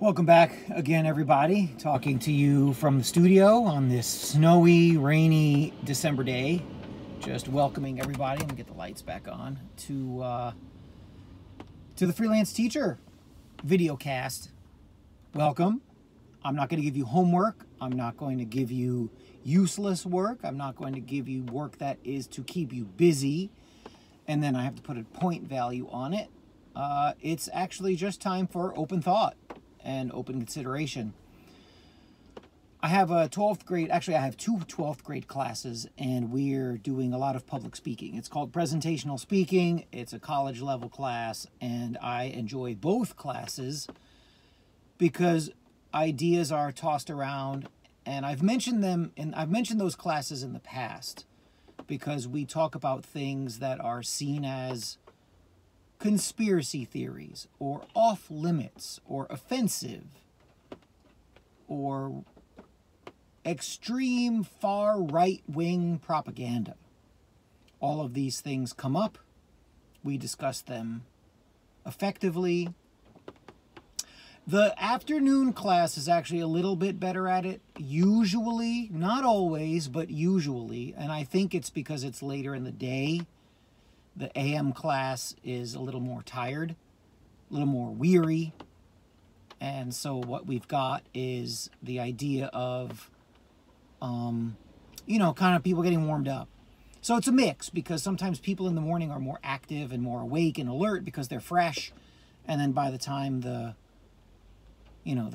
Welcome back again, everybody. Talking to you from the studio on this snowy, rainy December day. Just welcoming everybody. Let me get the lights back on to the Freelance Teacher video cast. Welcome. I'm not going to give you homework. I'm not going to give you useless work. I'm not going to give you work that is to keep you busy, and then I have to put a point value on it. It's actually just time for open thought and open consideration. I have a 12th grade, actually I have two 12th grade classes, and we're doing a lot of public speaking. It's called presentational speaking. It's a college level class, and I enjoy both classes because ideas are tossed around, and I've mentioned them, and I've mentioned those classes in the past because we talk about things that are seen as conspiracy theories, or off limits, or offensive, or extreme far right-wing propaganda. All of these things come up. We discuss them effectively. The afternoon class is actually a little bit better at it, usually, not always, but usually, and I think it's because it's later in the day. The AM class is a little more tired, a little more weary, and so what we've got is the idea of, kind of people getting warmed up. So it's a mix, because sometimes people in the morning are more active and more awake and alert because they're fresh, and then by the time the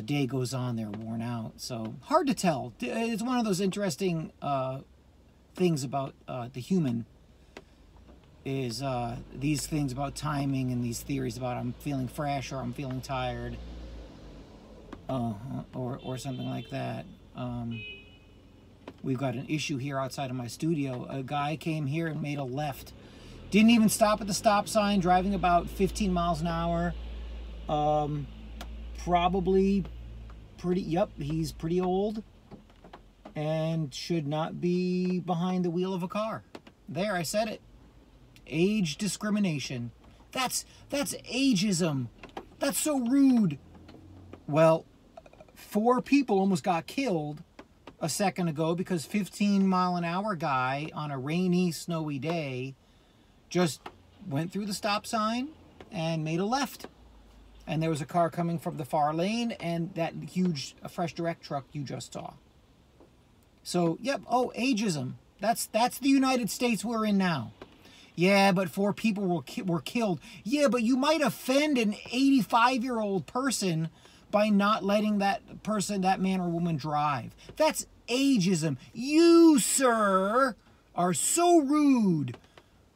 day goes on, they're worn out. So hard to tell. It's one of those interesting things about the human, is these things about timing and these theories about I'm feeling fresh or I'm feeling tired, or something like that. We've got an issue here outside of my studio. A guy came here and made a left. Didn't even stop at the stop sign, driving about 15 miles an hour. Probably he's pretty old and should not be behind the wheel of a car. There, I said it. Age discrimination. That's ageism. That's so rude. Well, 4 people almost got killed a second ago because 15-mile-an-hour guy on a rainy, snowy day just went through the stop sign and made a left. And there was a car coming from the far lane and that huge Fresh Direct truck you just saw. So, yep, ageism. That's the United States we're in now. Yeah, but 4 people were killed. Yeah, but you might offend an 85-year-old person by not letting that man or woman drive. That's ageism. You, sir, are so rude,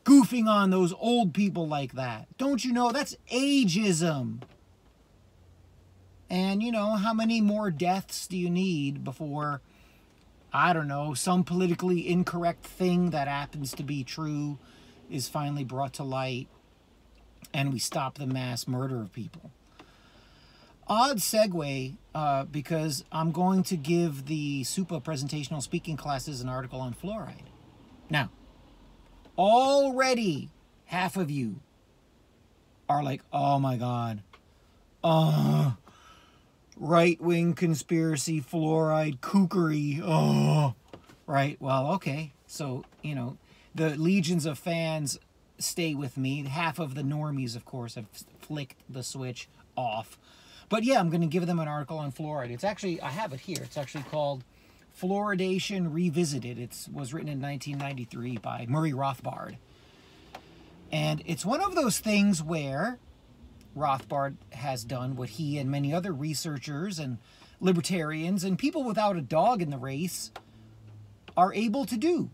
goofing on those old people like that. Don't you know? That's ageism. And, how many more deaths do you need before, I don't know, some politically incorrect thing that happens to be true is finally brought to light, and we stop the mass murder of people? Odd segue, because I'm going to give the SUPA presentational speaking classes an article on fluoride. Now, already half of you are like, oh my God, Right Wing Conspiracy Fluoride Kookery, right, well, okay, so, the legions of fans stay with me. Half of the normies, of course, have flicked the switch off. But yeah, I'm going to give them an article on fluoride. It's actually, I have it here. It's actually called Fluoridation Revisited. It was written in 1993 by Murray Rothbard. And it's one of those things where Rothbard has done what he and many other researchers and libertarians and people without a dog in the race are able to do.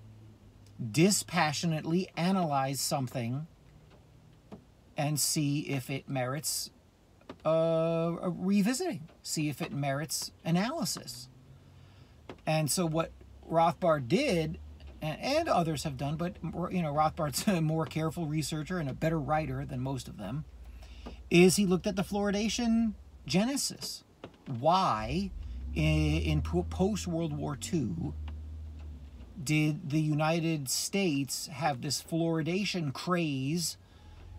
Dispassionately analyze something and see if it merits a revisiting, see if it merits analysis. And so what Rothbard did, and others have done, but Rothbard's a more careful researcher and a better writer than most of them, is he looked at the fluoridation genesis. Why, in post-World War II, did the United States have this fluoridation craze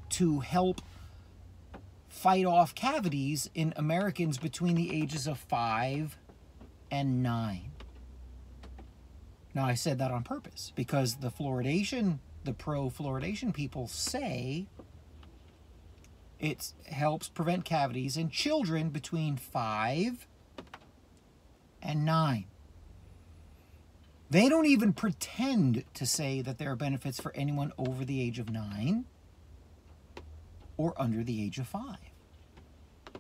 to help fight off cavities in Americans between the ages of 5 and 9. Now, I said that on purpose because the pro-fluoridation people say it helps prevent cavities in children between 5 and 9. They don't even pretend to say that there are benefits for anyone over the age of 9 or under the age of 5.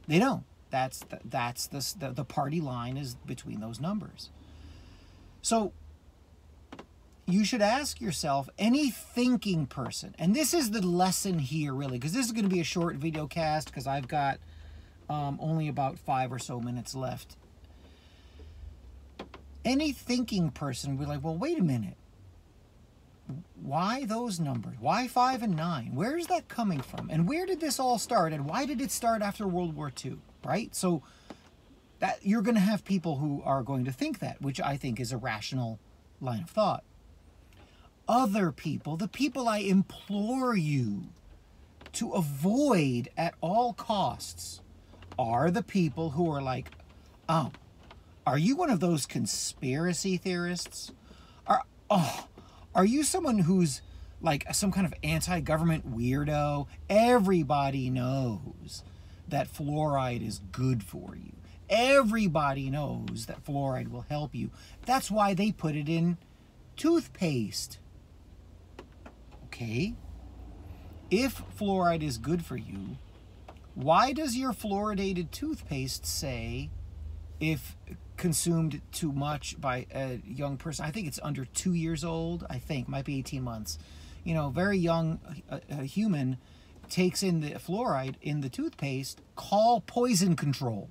They don't. That's the party line is between those numbers. So you should ask yourself, any thinking person, and this is the lesson here really, because this is going to be a short video cast because I've got only about 5 or so minutes left. Any thinking person will be like, well, wait a minute. Why those numbers? Why 5 and 9? Where is that coming from? And where did this all start? And why did it start after World War II? Right? So that you're going to have people who are going to think that, which I think is a rational line of thought. Other people, the people I implore you to avoid at all costs, are the people who are like, oh, are you one of those conspiracy theorists? Are you someone who's like some kind of anti-government weirdo? Everybody knows that fluoride is good for you. Everybody knows that fluoride will help you. That's why they put it in toothpaste. Okay? If fluoride is good for you, why does your fluoridated toothpaste say if consumed too much by a young person, I think it's under 2 years old, I think, might be 18 months, you know, very young human takes in the fluoride in the toothpaste, call poison control.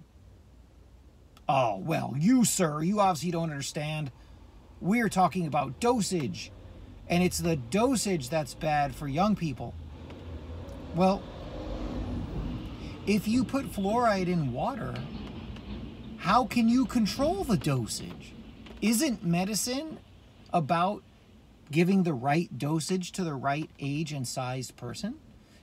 Oh, well, you, sir, you obviously don't understand. We're talking about dosage, and it's the dosage that's bad for young people. Well, if you put fluoride in water, how can you control the dosage? Isn't medicine about giving the right dosage to the right age and sized person?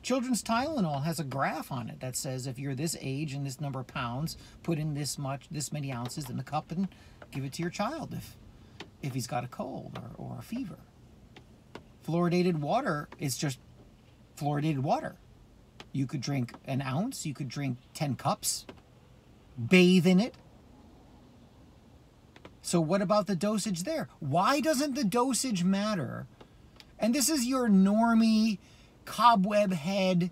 Children's Tylenol has a graph on it that says if you're this age and this number of pounds, put in this many ounces in the cup and give it to your child if he's got a cold or a fever. Fluoridated water is just fluoridated water. You could drink an ounce, you could drink 10 cups, bathe in it. So what about the dosage there? Why doesn't the dosage matter? And this is your normie, cobweb head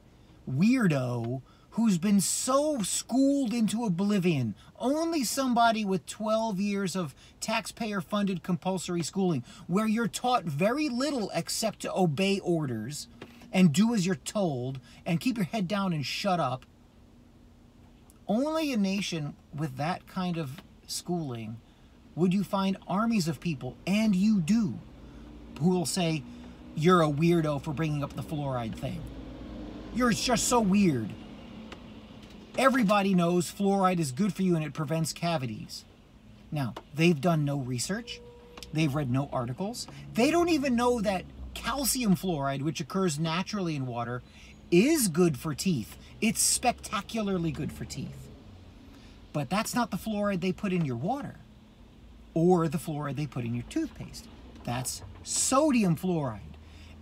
weirdo who's been so schooled into oblivion. Only somebody with 12 years of taxpayer-funded compulsory schooling, where you're taught very little except to obey orders and do as you're told and keep your head down and shut up. Only a nation with that kind of schooling would you find armies of people, and you do, who will say, you're a weirdo for bringing up the fluoride thing. You're just so weird. Everybody knows fluoride is good for you and it prevents cavities. Now, they've done no research. They've read no articles. They don't even know that calcium fluoride, which occurs naturally in water, is good for teeth. It's spectacularly good for teeth. But that's not the fluoride they put in your water or the fluoride they put in your toothpaste. That's sodium fluoride.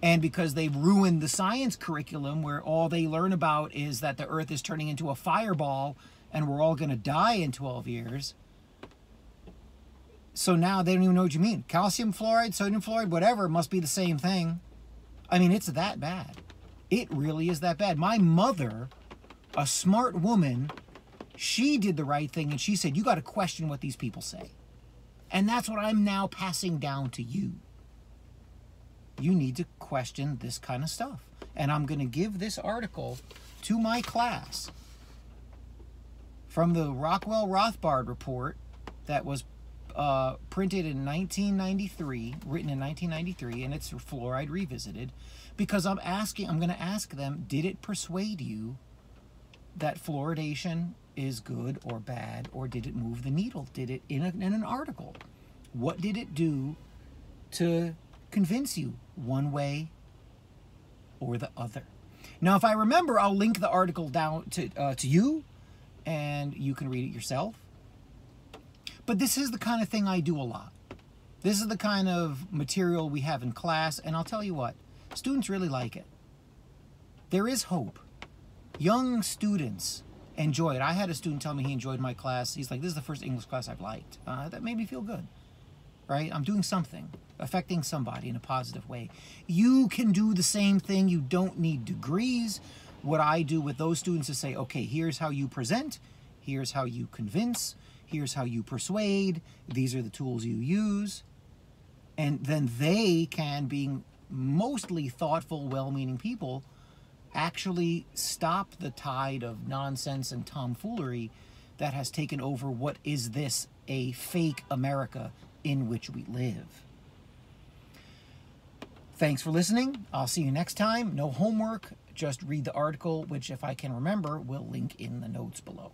And because they've ruined the science curriculum where all they learn about is that the earth is turning into a fireball and we're all going to die in 12 years. So now they don't even know what you mean. Calcium fluoride, sodium fluoride, whatever, must be the same thing. I mean, it's that bad. It really is that bad. My mother, a smart woman, she did the right thing and she said, you got to question what these people say. And that's what I'm now passing down to you. You need to question this kind of stuff. And I'm going to give this article to my class from the Rockwell-Rothbard report that was printed in 1993, written in 1993, and it's Fluoride Revisited, because I'm going to ask them, did it persuade you that fluoridation is good or bad, or did it move the needle? Did it in an article? What did it do to convince you one way or the other? Now, if I remember, I'll link the article down to you, and you can read it yourself. But this is the kind of thing I do a lot. This is the kind of material we have in class, and I'll tell you what, students really like it. There is hope. Young students enjoy it. I had a student tell me he enjoyed my class. He's like, this is the first English class I've liked. That made me feel good, right? I'm doing something, affecting somebody in a positive way. You can do the same thing. You don't need degrees. What I do with those students is say, okay, here's how you present. Here's how you convince. Here's how you persuade. These are the tools you use. And then they can, being mostly thoughtful, well-meaning people, actually stop the tide of nonsense and tomfoolery that has taken over what is this, a fake America in which we live. Thanks for listening. I'll see you next time. No homework, just read the article, which, if I can remember, we'll link in the notes below.